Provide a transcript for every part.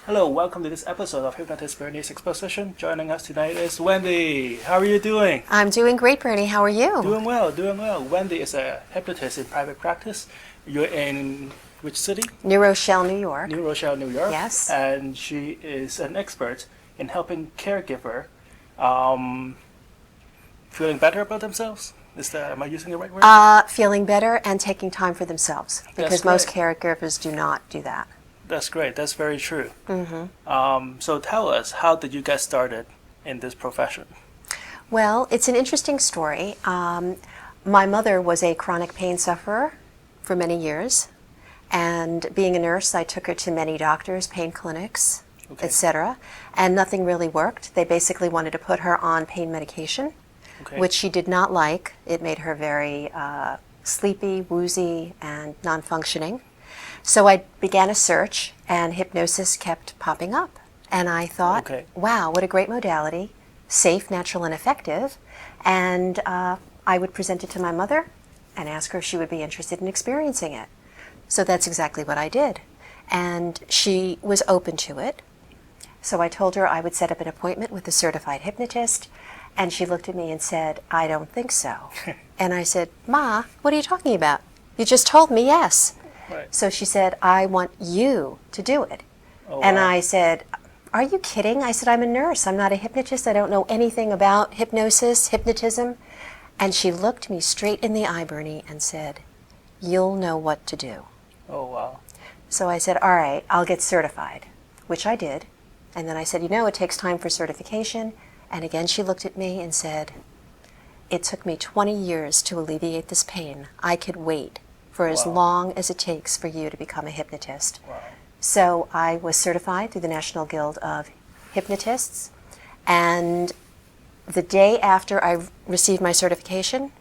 Hello, welcome to this episode of Hypnotist Bernie's Exposition. Joining us tonight is Wendy. How are you doing? I'm doing great, Bernie. How are you? Doing well, doing well. Wendy is a hypnotist in private practice. You're in which city? New Rochelle, New York. New Rochelle, New York. Yes. And she is an expert in helping caregiver feeling better about themselves. Am I using the right word? Feeling better and taking time for themselves because most caregivers do not do that. That's great. That's very true. So tell us, how did you get started in this profession? Well, it's an interesting story. My mother was a chronic pain sufferer for many years, and being a nurse, I took her to many doctors, pain clinics, etc., and nothing really worked. They basically wanted to put her on pain medication, which she did not like. It made her very sleepy, woozy, and non-functioning. So I began a search, and hypnosis kept popping up. And I thought, wow, what a great modality, safe, natural, and effective. And I would present it to my mother and ask her if she would be interested in experiencing it. So that's exactly what I did. And she was open to it. So I told her I would set up an appointment with a certified hypnotist. And she looked at me and said, I don't think so. And I said, Ma, what are you talking about? You just told me yes. Right. So she said, I want you to do it. And I said, are you kidding? I said, I'm a nurse. I'm not a hypnotist. I don't know anything about hypnosis, hypnotism. And she looked me straight in the eye, Bernie, and said, you'll know what to do. Oh, wow. So I said, all right, I'll get certified, which I did. And then I said, it takes time for certification. And again, she looked at me and said, it took me 20 years to alleviate this pain. I could wait for as long as it takes for you to become a hypnotist. Wow. So I was certified through the National Guild of Hypnotists, and the day after I received my certification,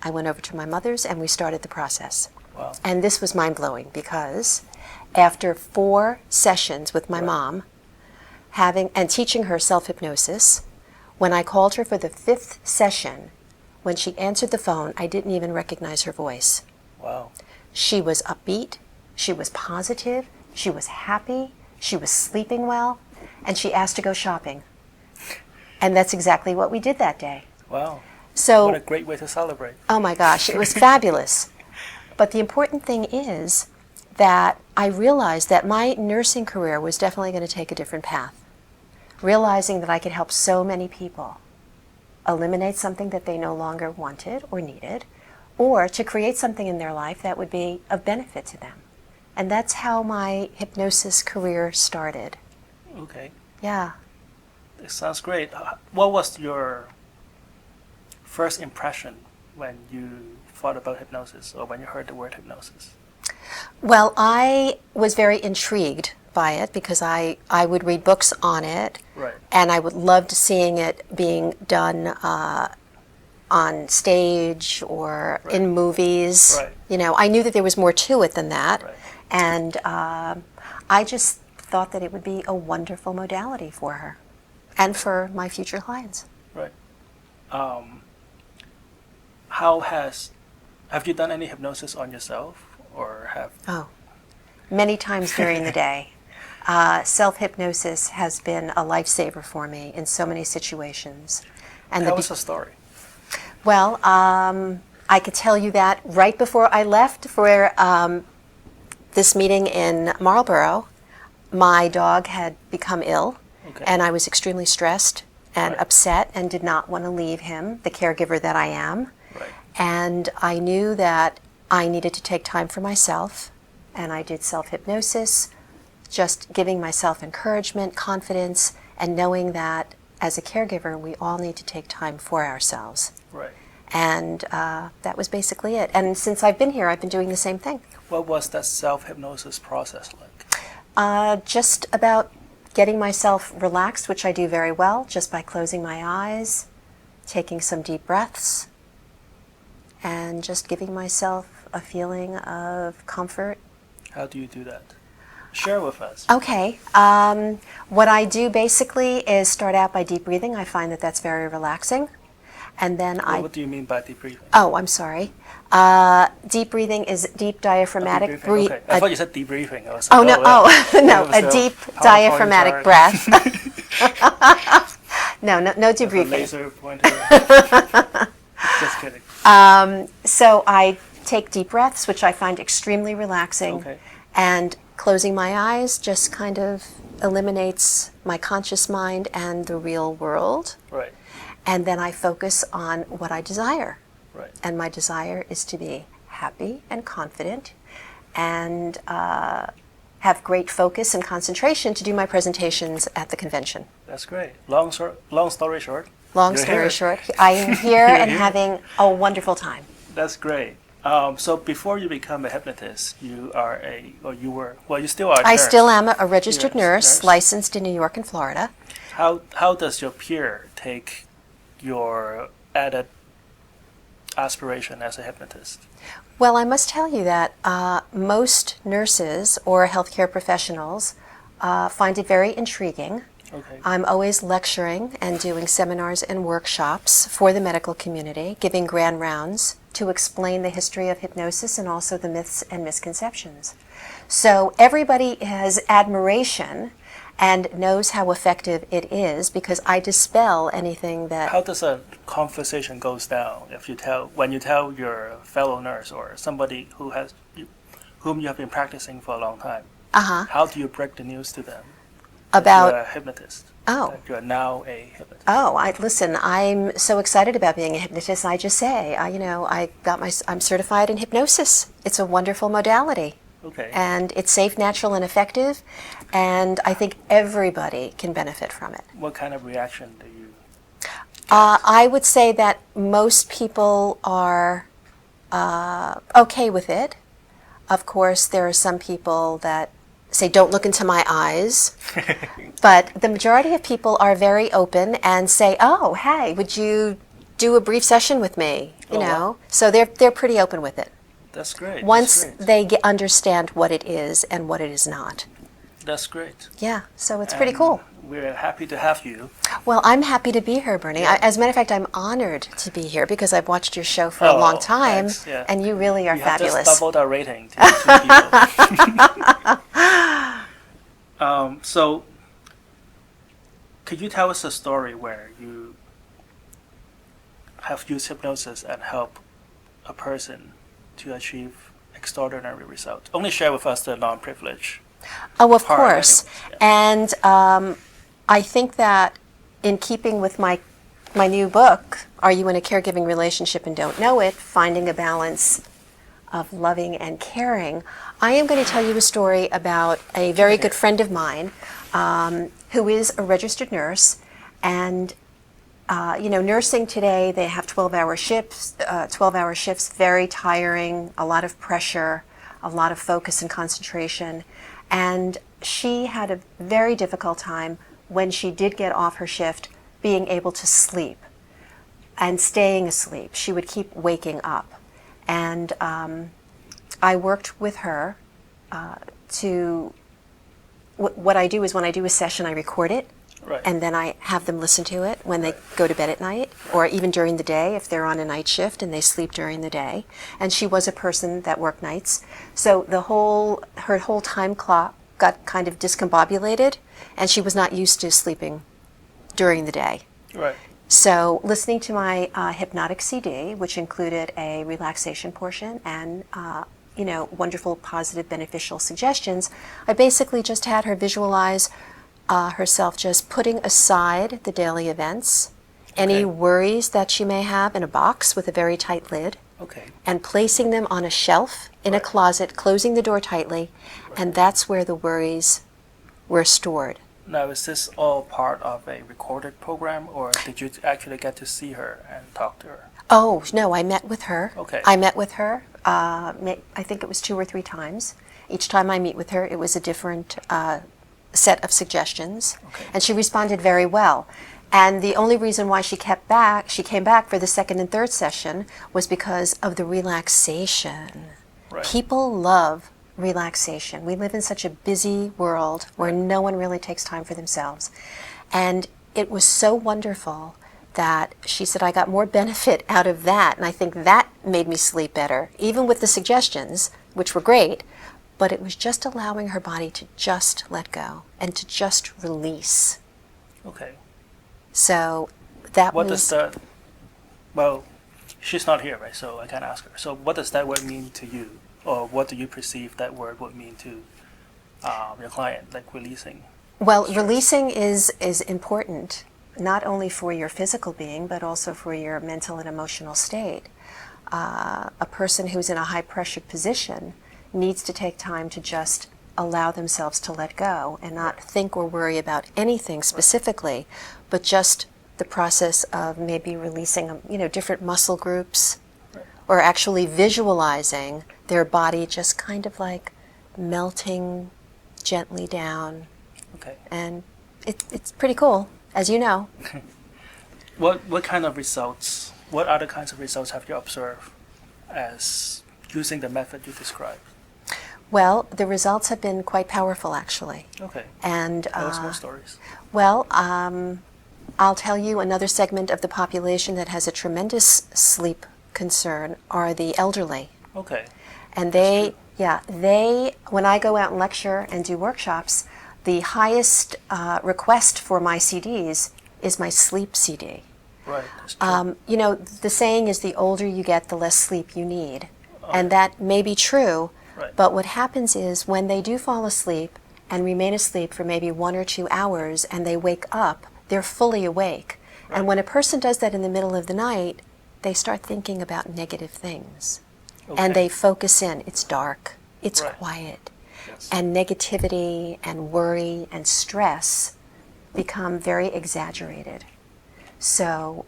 I went over to my mother's and we started the process. Wow. And this was mind-blowing because after 4 sessions with my mom, having and teaching her self-hypnosis, when I called her for the 5th session, when she answered the phone, I didn't even recognize her voice. Wow. She was upbeat, she was positive, she was happy, she was sleeping well, and she asked to go shopping. And that's exactly what we did that day. Wow. So, what a great way to celebrate. Oh my gosh, it was fabulous. But the important thing is that I realized that my nursing career was definitely going to take a different path. Realizing that I could help so many people eliminate something that they no longer wanted or needed, or to create something in their life that would be of benefit to them. And that's how my hypnosis career started. Okay. Yeah. It sounds great. What was your first impression when you thought about hypnosis or when you heard the word hypnosis? Well, I was very intrigued by it because I would read books on it. Right. And I would love to seeing it being done on stage or in movies. Right. I knew that there was more to it than that. Right. And I just thought that it would be a wonderful modality for her and for my future clients. Right. Have you done any hypnosis on yourself or have? Oh, many times during the day. Self-hypnosis has been a lifesaver for me in so many situations. And Tell us a story. Well, I could tell you that right before I left for this meeting in Marlborough, my dog had become ill, and I was extremely stressed and upset and did not want to leave him, the caregiver that I am. Right. And I knew that I needed to take time for myself, and I did self-hypnosis, just giving myself encouragement, confidence, and knowing that as a caregiver, we all need to take time for ourselves. Right. And that was basically it. And since I've been here, I've been doing the same thing. What was that self-hypnosis process like? Just about getting myself relaxed, which I do very well, just by closing my eyes, taking some deep breaths, and just giving myself a feeling of comfort. How do you do that? Share with us. Okay. What I do basically is start out by deep breathing. I find that that's very relaxing. And then What do you mean by deep breathing? Oh, I'm sorry. Deep breathing is deep diaphragmatic Deep breathing. Okay. I thought you said debriefing. I was Oh, like, no, no, It a was deep PowerPoint diaphragmatic chart. breath. No With a debriefing. laser pointer. Just kidding. So I take deep breaths, which I find extremely relaxing. Okay. And closing my eyes just kind of eliminates my conscious mind and the real world. Right. And then I focus on what I desire. Right. And my desire is to be happy and confident and have great focus and concentration to do my presentations at the convention. That's great. Long story short. Long you're story here. short, I am here and here. having a wonderful time. That's great. So before you become a hypnotist, you are you still are a I nurse. still am a registered You're a nurse, licensed in New York and Florida. How does your peer take your added aspiration as a hypnotist? Well, I must tell you that most nurses or healthcare professionals find it very intriguing. Okay. I'm always lecturing and doing seminars and workshops for the medical community, giving grand rounds to explain the history of hypnosis and also the myths and misconceptions. So everybody has admiration and knows how effective it is because I dispel anything that... How does a conversation goes down when you tell your fellow nurse or somebody whom you have been practicing for a long time? Uh-huh. How do you break the news to them? About... You're a hypnotist. Oh. That you are now a hypnotist. Oh, listen, I'm so excited about being a hypnotist. I just say, I'm certified in hypnosis. It's a wonderful modality. Okay. And it's safe, natural, and effective. And I think everybody can benefit from it. What kind of reaction do you? I would say that most people are okay with it. Of course, there are some people that say, don't look into my eyes. But the majority of people are very open and say, oh, hey, would you do a brief session with me? You know, wow. So they're pretty open with it. That's great. Once That's great. they understand what it is and what it is not. That's great. Yeah, so it's pretty And cool. We're happy to have you. Well, I'm happy to be here, Bernie. Yeah. As a matter of fact, I'm honored to be here because I've watched your show for a long time, thanks, yeah. and you really are We have fabulous. just doubled our rating to 2 people. So, could you tell us a story where you have used hypnosis and help a person to achieve extraordinary results? Only share with us the non-privileged. Oh, of part, course. anyways, And I think that in keeping with my new book, Are You in a Caregiving Relationship and Don't Know It? Finding a Balance of Loving and Caring, I am going to tell you a story about a very good friend of mine who is a registered nurse. And, nursing today, they have 12-hour shifts, very tiring, a lot of pressure, a lot of focus and concentration. And she had a very difficult time when she did get off her shift being able to sleep and staying asleep. She would keep waking up. And I worked with her what I do is when I do a session, I record it. Right. And then I have them listen to it when they go to bed at night, or even during the day if they're on a night shift and they sleep during the day. And she was a person that worked nights, so her whole time clock got kind of discombobulated, and she was not used to sleeping during the day. Right. So listening to my hypnotic CD, which included a relaxation portion and wonderful, positive, beneficial suggestions, I basically just had her visualize herself just putting aside the daily events, any worries that she may have in a box with a very tight lid, Okay. and placing them on a shelf in a Right. closet, closing the door tightly, and that's where the worries were stored. Now, is this all part of a recorded program, or did you actually get to see her and talk to her? Oh, no, I met with her. Okay. I met with her, I think it was 2 or 3 times. Each time I meet with her, it was a different set of suggestions, Okay. and she responded very well. And the only reason why she came back for the second and third session was because of the relaxation. Right. People love relaxation. We live in such a busy world where no one really takes time for themselves. And it was so wonderful that she said I got more benefit out of that, and I think that made me sleep better, even with the suggestions, which were great, but it was just allowing her body to just let go and to just release. Okay. So that What was... does the, well, she's not here, right? So I can't ask her. So what does that word mean to you? Or what do you perceive that word would mean to your client, like releasing? Well, stress? releasing is important, not only for your physical being, but also for your mental and emotional state. A person who's in a high-pressure position needs to take time to just allow themselves to let go and not think or worry about anything specifically, but just the process of maybe releasing, different muscle groups, or actually visualizing their body just kind of like melting gently down. Okay. And it's pretty cool, as you know. What kind of results, what other kinds of results have you observed as using the method you described? Well, the results have been quite powerful, actually. Okay. And Tell us more stories. well, I'll tell you another segment of the population that has a tremendous sleep concern are the elderly. Okay. And That's they, when I go out and lecture and do workshops, the highest request for my CDs is my sleep CD. Right. That's true. The saying is the older you get, the less sleep you need. And that may be true, Right. but what happens is when they do fall asleep and remain asleep for maybe 1 or 2 hours and they wake up, they're fully awake. Right. And when a person does that in the middle of the night, they start thinking about negative things. Okay. And they focus in. It's dark. It's Right. quiet. Yes. And negativity and worry and stress become very exaggerated. So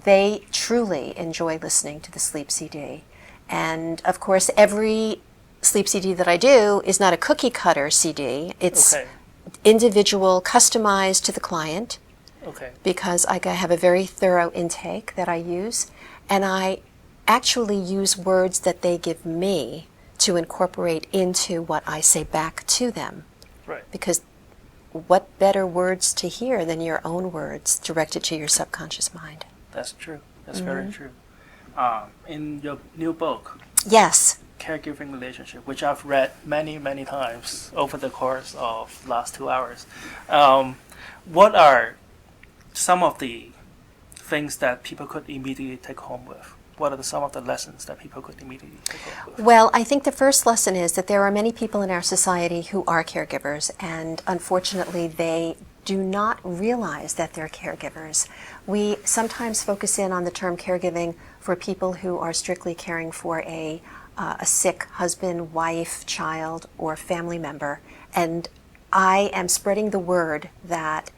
they truly enjoy listening to the sleep CD. And of course, every sleep CD that I do is not a cookie cutter CD. It's Okay. individual, customized to the client, Okay. because I have a very thorough intake that I use, and I actually use words that they give me to incorporate into what I say back to them. Right. Because what better words to hear than your own words directed to your subconscious mind? That's true. That's very true. In your new book, Yes. Caregiving Relationship, which I've read many, many times over the course of last 2 hours, what are some of the things that people could immediately take home with? What are some of the lessons that people could immediately take home with? Well, I think the first lesson is that there are many people in our society who are caregivers, and unfortunately they do not realize that they're caregivers. We sometimes focus in on the term caregiving for people who are strictly caring for a sick husband, wife, child, or family member, and I am spreading the word that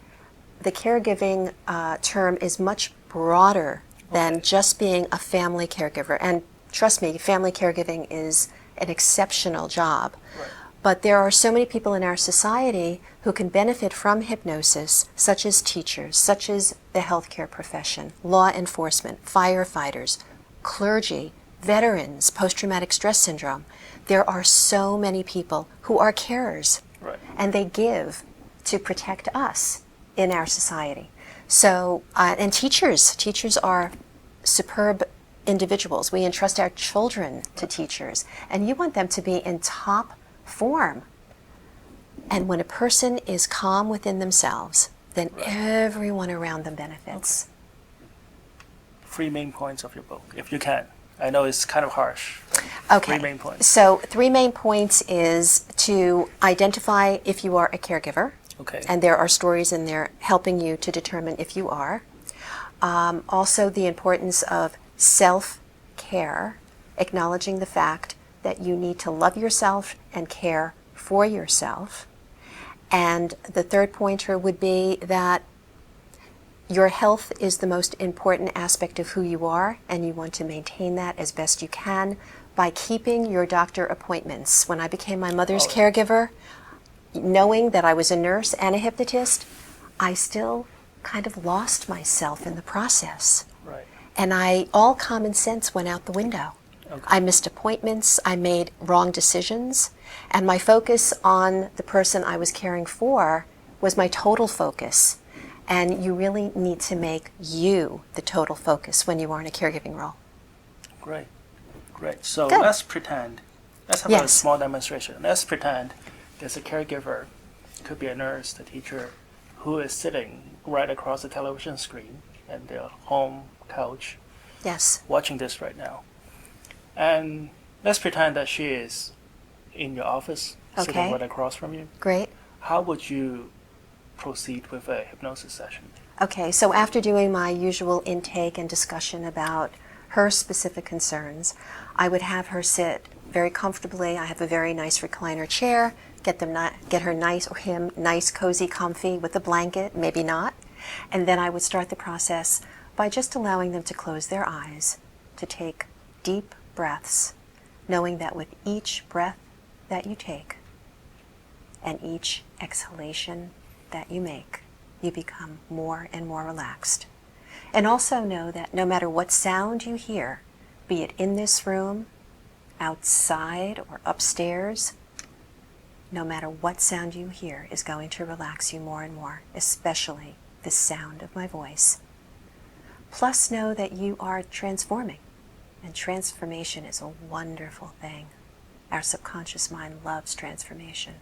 the caregiving term is much broader than just being a family caregiver. And trust me, family caregiving is an exceptional job. Right. But there are so many people in our society who can benefit from hypnosis, such as teachers, such as the healthcare profession, law enforcement, firefighters, clergy, veterans, post-traumatic stress syndrome. There are so many people who are carers, Right. and they give to protect us in our society. So, and teachers are superb individuals. We entrust our children to teachers, and you want them to be in top form. And when a person is calm within themselves, then everyone around them benefits. 3 main points of your book, if you can. I know it's kind of harsh. Okay. 3 main points. So 3 main points is to identify if you are a caregiver. Okay. And there are stories in there helping you to determine if you are. Also, the importance of self-care, acknowledging the fact that you need to love yourself and care for yourself. And the third pointer would be that your health is the most important aspect of who you are, and you want to maintain that as best you can by keeping your doctor appointments. When I became my mother's caregiver, knowing that I was a nurse and a hypnotist, I still kind of lost myself in the process. Right. And all common sense went out the window. Okay. I missed appointments, I made wrong decisions, and my focus on the person I was caring for was my total focus. And you really need to make you the total focus when you are in a caregiving role. Great. Great. So Good. let's pretend, let's have a Yes. small demonstration. Let's pretend there's a caregiver, could be a nurse, the teacher, who is sitting right across the television screen and their home couch Yes. watching this right now. And let's pretend that she is in your office, sitting Okay. right across from you. Great. How would you proceed with a hypnosis session? Okay, so after doing my usual intake and discussion about her specific concerns, I would have her sit very comfortably. I have a very nice recliner chair, get her nice, or him nice, cozy, comfy with a blanket, maybe not. And then I would start the process by just allowing them to close their eyes, to take deep breaths, knowing that with each breath that you take and each exhalation that you make, you become more and more relaxed. And also know that no matter what sound you hear, be it in this room, outside, or upstairs, no matter what sound you hear is going to relax you more and more, especially the sound of my voice. Plus know that you are transforming, and transformation is a wonderful thing. Our subconscious mind loves transformation.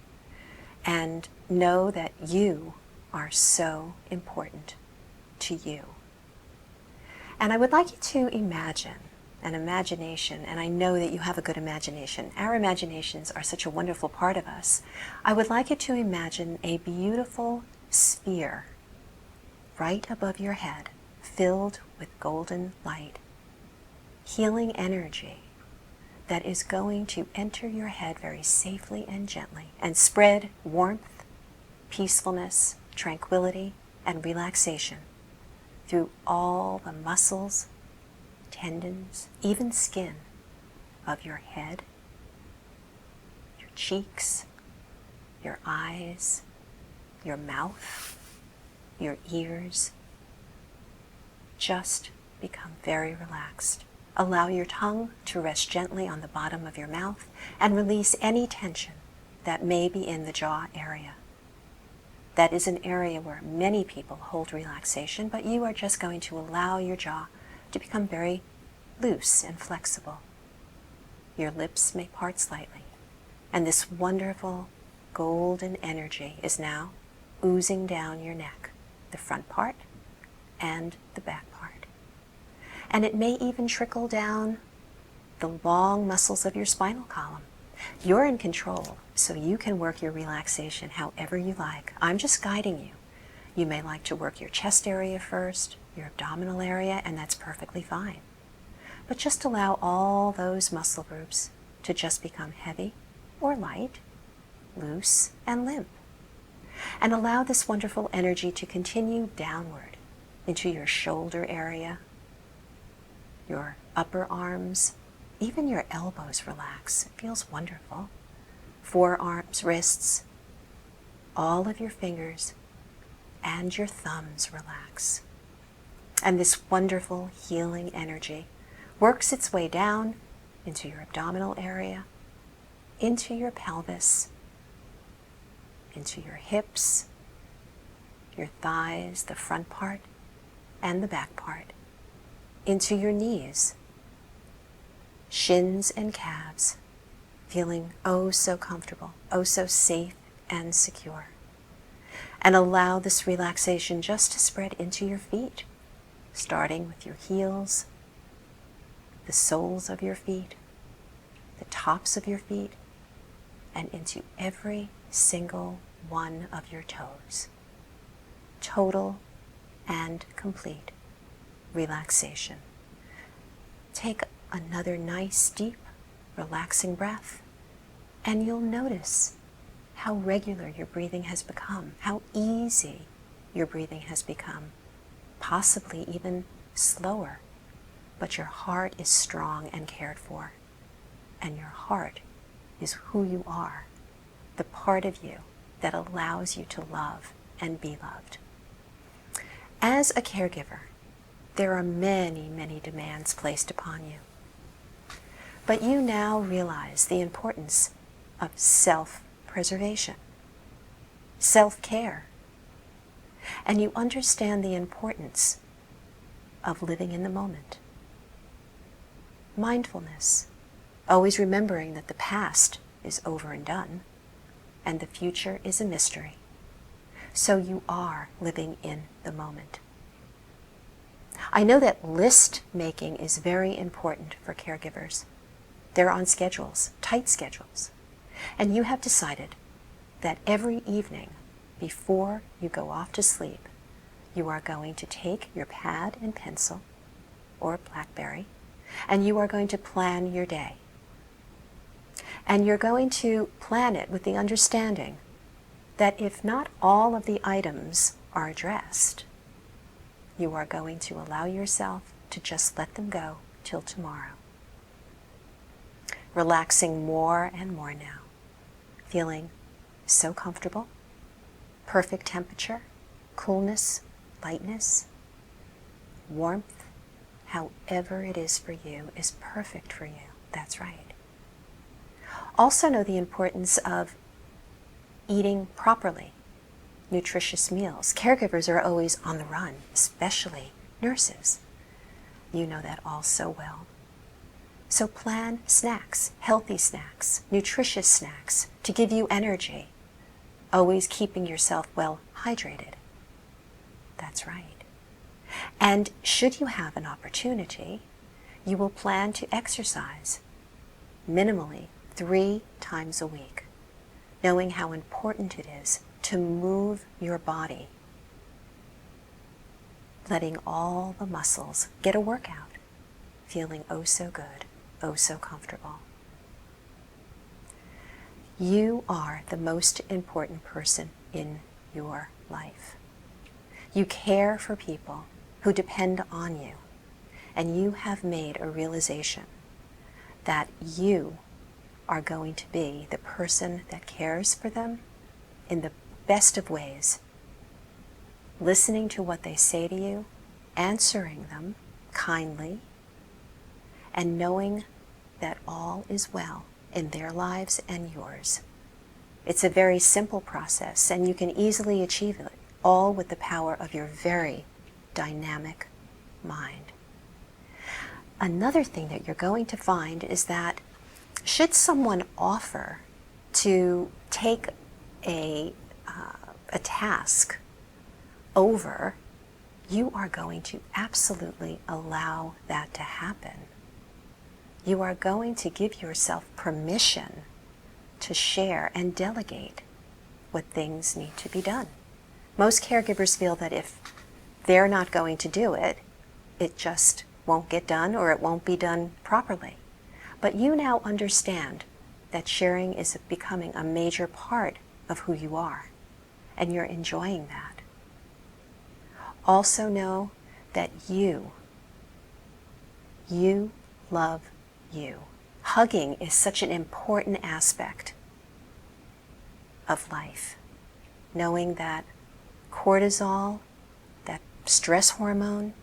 And know that you are so important to you. And I would like you to imagine an imagination, and I know that you have a good imagination. Our imaginations are such a wonderful part of us. I would like you to imagine a beautiful sphere right above your head, filled with golden light, healing energy that is going to enter your head very safely and gently and spread warmth, peacefulness, tranquility, and relaxation through all the muscles, tendons, even skin of your head, your cheeks, your eyes, your mouth, your ears. Just become very relaxed. Allow your tongue to rest gently on the bottom of your mouth and release any tension that may be in the jaw area. That is an area where many people hold relaxation, but you are just going to allow your jaw to become very loose and flexible. Your lips may part slightly, and this wonderful golden energy is now oozing down your neck, the front part and the back part. And it may even trickle down the long muscles of your spinal column. You're in control, so you can work your relaxation however you like. I'm just guiding you. You may like to work your chest area first, your abdominal area, and that's perfectly fine. But just allow all those muscle groups to just become heavy or light, loose and limp. And allow this wonderful energy to continue downward into your shoulder area, your upper arms, even your elbows relax. It feels wonderful. Forearms, wrists, all of your fingers, and your thumbs relax. And this wonderful healing energy works its way down into your abdominal area, into your pelvis, into your hips, your thighs, the front part, and the back part, into your knees, shins and calves, feeling oh so comfortable, oh so safe and secure. And allow this relaxation just to spread into your feet, starting with your heels, the soles of your feet, the tops of your feet, and into every single one of your toes. Total and complete relaxation. Take another nice, deep, relaxing breath, and you'll notice how regular your breathing has become, how easy your breathing has become, possibly even slower, but your heart is strong and cared for, and your heart is who you are, the part of you that allows you to love and be loved. As a caregiver, there are many, many demands placed upon you. But you now realize the importance of self-preservation, self-care. and you understand the importance of living in the moment. Mindfulness, always remembering that the past is over and done, and the future is a mystery. So you are living in the moment. I know that list making is very important for caregivers. They're on schedules, tight schedules. And you have decided that every evening before you go off to sleep, you are going to take your pad and pencil or BlackBerry, and you are going to plan your day. And you're going to plan it with the understanding that if not all of the items are addressed, you are going to allow yourself to just let them go till tomorrow. Relaxing more and more now, feeling so comfortable, perfect temperature, coolness, lightness, warmth, however it is for you is perfect for you. That's right. Also know the importance of eating properly, nutritious meals. Caregivers are always on the run, especially nurses. You know that all so well. So plan snacks, healthy snacks, nutritious snacks to give you energy, always keeping yourself well hydrated. That's right. And should you have an opportunity, you will plan to exercise minimally 3 times a week, knowing how important it is to move your body, letting all the muscles get a workout, feeling oh so good, oh so comfortable. You are the most important person in your life. You care for people who depend on you, and you have made a realization that you are going to be the person that cares for them in the best of ways, listening to what they say to you, answering them kindly, and knowing that all is well in their lives and yours. It's a very simple process, and you can easily achieve it, all with the power of your very dynamic mind. Another thing that you're going to find is that should someone offer to take a task over, you are going to absolutely allow that to happen. You are going to give yourself permission to share and delegate what things need to be done. Most caregivers feel that if they're not going to do it, it just won't get done or it won't be done properly. But you now understand that sharing is becoming a major part of who you are, and you're enjoying that. Also know that you love you. Hugging is such an important aspect of life. Knowing that cortisol, that stress hormone,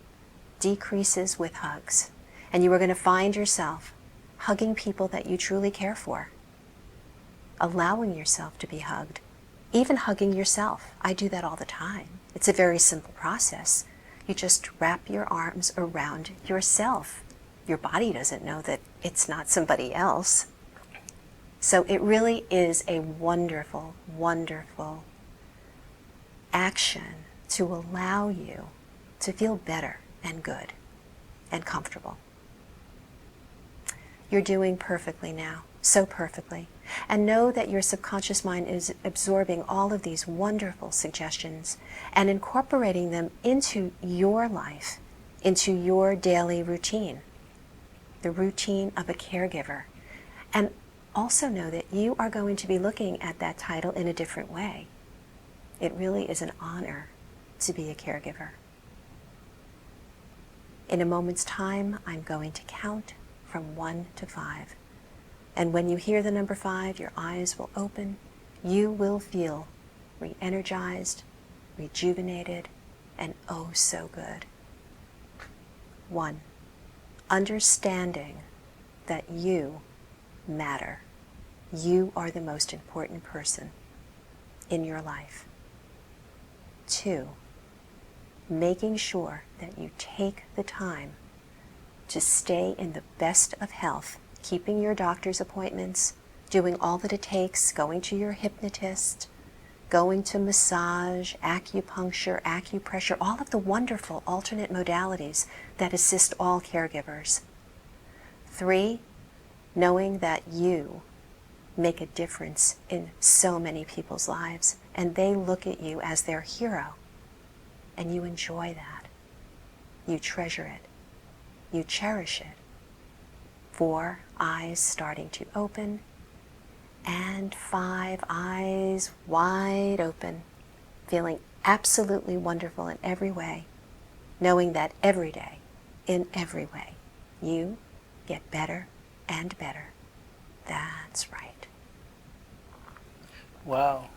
decreases with hugs. And you are going to find yourself hugging people that you truly care for. Allowing yourself to be hugged. Even hugging yourself. I do that all the time. It's a very simple process. You just wrap your arms around yourself. Your body doesn't know that it's not somebody else. So it really is a wonderful, wonderful action to allow you to feel better and good and comfortable. You're doing perfectly now, so perfectly. And know that your subconscious mind is absorbing all of these wonderful suggestions and incorporating them into your life, into your daily routine, the routine of a caregiver. And also know that you are going to be looking at that title in a different way. It really is an honor to be a caregiver. In a moment's time, I'm going to count from 1 to 5. And when you hear the number 5, your eyes will open. You will feel re-energized, rejuvenated, and oh so good. 1. Understanding that you matter. You are the most important person in your life. 2. making sure that you take the time to stay in the best of health, keeping your doctor's appointments, doing all that it takes, going to your hypnotist, going to massage, acupuncture, acupressure, all of the wonderful alternate modalities that assist all caregivers. 3, knowing that you make a difference in so many people's lives, and they look at you as their hero, and you enjoy that. You treasure it. You cherish it. 4, eyes starting to open, and 5, eyes wide open, feeling absolutely wonderful in every way, knowing that every day, in every way, you get better and better. That's right. Wow,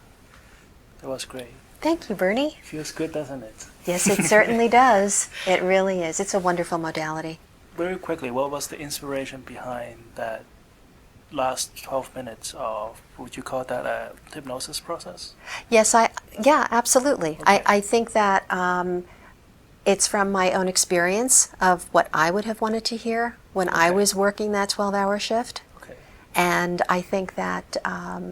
that was great. Thank you, Bernie. Feels good, doesn't it? Yes, it certainly does. It really is. It's a wonderful modality. Very quickly, what was the inspiration behind that last 12 minutes of, would you call that a hypnosis process? Yes, yeah, absolutely. Okay. I think that it's from my own experience of what I would have wanted to hear when I Okay. was working that 12-hour shift. Okay. And I think that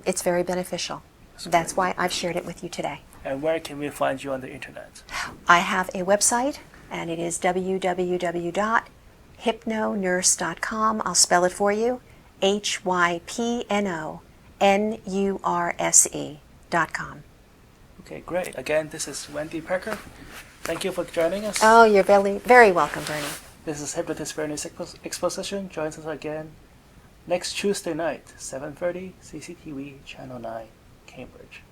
it's very beneficial. That's why I've shared it with you today. And where can we find you on the internet? I have a website, and it is www.hypnonurse.com. I'll spell it for you. HYPNONURSE.com. Okay, great. Again, this is Wendy Packer. Thank you for joining us. Oh, you're very, very welcome, Bernie. This is Hypnotist Wendys Exposition. Join us again next Tuesday night, 7:30, CCTV Channel 9, Cambridge.